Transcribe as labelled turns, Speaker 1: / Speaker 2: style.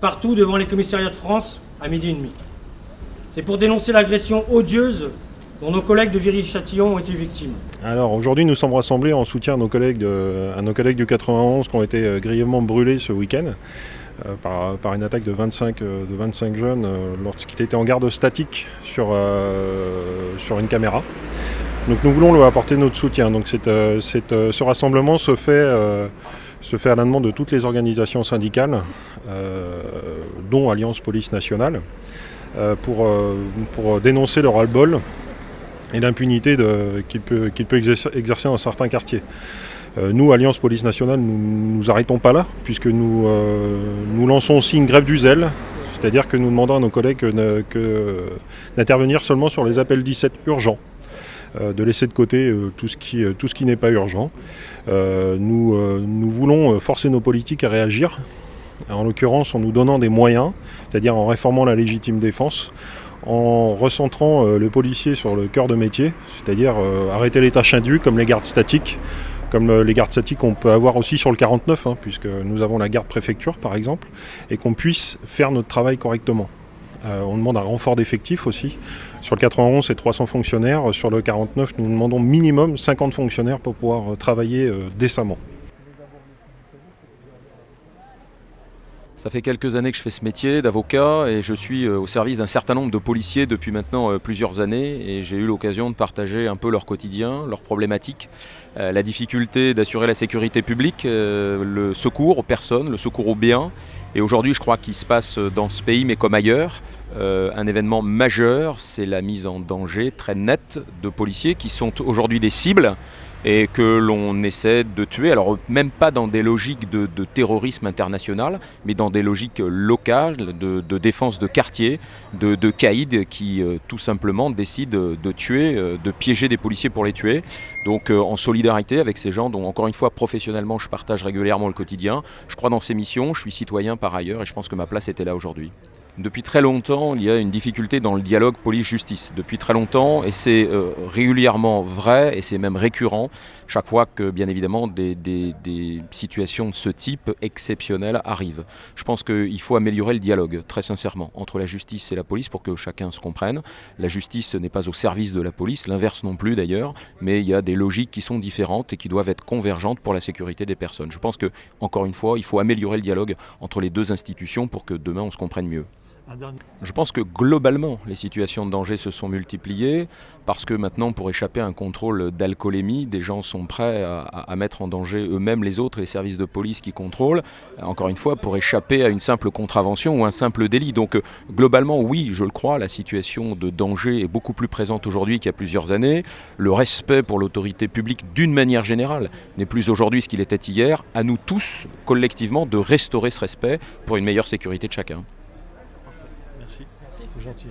Speaker 1: partout devant les commissariats de France à 12h30. C'est pour dénoncer l'agression odieuse dont nos collègues de Viry-Châtillon ont été victimes.
Speaker 2: Alors aujourd'hui nous sommes rassemblés en soutien à nos collègues du 91 qui ont été grièvement brûlés ce week-end par une attaque de 25 jeunes lorsqu'ils étaient en garde statique sur une caméra. Donc nous voulons leur apporter notre soutien. Donc ce rassemblement se fait à la demande de toutes les organisations syndicales, dont Alliance Police Nationale, pour dénoncer le ras-le-bol et l'impunité qu'il peut exercer dans certains quartiers. Nous, Alliance Police Nationale, nous arrêtons pas là, puisque nous lançons aussi une grève du zèle, c'est-à-dire que nous demandons à nos collègues d'intervenir seulement sur les appels 17 urgents, de laisser de côté tout ce qui n'est pas urgent. Nous voulons forcer nos politiques à réagir, en l'occurrence en nous donnant des moyens, c'est-à-dire en réformant la légitime défense, en recentrant le policier sur le cœur de métier, c'est-à-dire arrêter les tâches indues comme les gardes statiques, comme les gardes statiques qu'on peut avoir aussi sur le 49, puisque nous avons la garde préfecture par exemple, et qu'on puisse faire notre travail correctement. On demande un renfort d'effectifs aussi. Sur le 91, c'est 300 fonctionnaires. Sur le 49, nous demandons minimum 50 fonctionnaires pour pouvoir travailler décemment.
Speaker 3: Ça fait quelques années que je fais ce métier d'avocat et je suis au service d'un certain nombre de policiers depuis maintenant plusieurs années et j'ai eu l'occasion de partager un peu leur quotidien, leurs problématiques, la difficulté d'assurer la sécurité publique, le secours aux personnes, le secours aux biens. Et aujourd'hui, je crois qu'il se passe dans ce pays, mais comme ailleurs, un événement majeur, c'est la mise en danger très nette de policiers qui sont aujourd'hui des cibles et que l'on essaie de tuer, alors même pas dans des logiques de terrorisme international, mais dans des logiques locales, de défense de quartier, de caïds qui tout simplement décident de tuer, de piéger des policiers pour les tuer. Donc en solidarité avec ces gens dont encore une fois professionnellement je partage régulièrement le quotidien, je crois dans ces missions, je suis citoyen par ailleurs et je pense que ma place était là aujourd'hui. Depuis très longtemps, il y a une difficulté dans le dialogue police-justice. Depuis très longtemps, et c'est régulièrement vrai, et c'est même récurrent, chaque fois que, bien évidemment, des situations de ce type exceptionnelles arrivent. Je pense qu'il faut améliorer le dialogue, très sincèrement, entre la justice et la police pour que chacun se comprenne. La justice n'est pas au service de la police, l'inverse non plus d'ailleurs, mais il y a des logiques qui sont différentes et qui doivent être convergentes pour la sécurité des personnes. Je pense que, encore une fois, il faut améliorer le dialogue entre les deux institutions pour que demain on se comprenne mieux. Je pense que globalement, les situations de danger se sont multipliées parce que maintenant, pour échapper à un contrôle d'alcoolémie, des gens sont prêts à mettre en danger eux-mêmes les autres et les services de police qui contrôlent, encore une fois, pour échapper à une simple contravention ou un simple délit. Donc globalement, oui, je le crois, la situation de danger est beaucoup plus présente aujourd'hui qu'il y a plusieurs années. Le respect pour l'autorité publique, d'une manière générale, n'est plus aujourd'hui ce qu'il était hier. À nous tous, collectivement, de restaurer ce respect pour une meilleure sécurité de chacun.
Speaker 1: Merci. C'est gentil.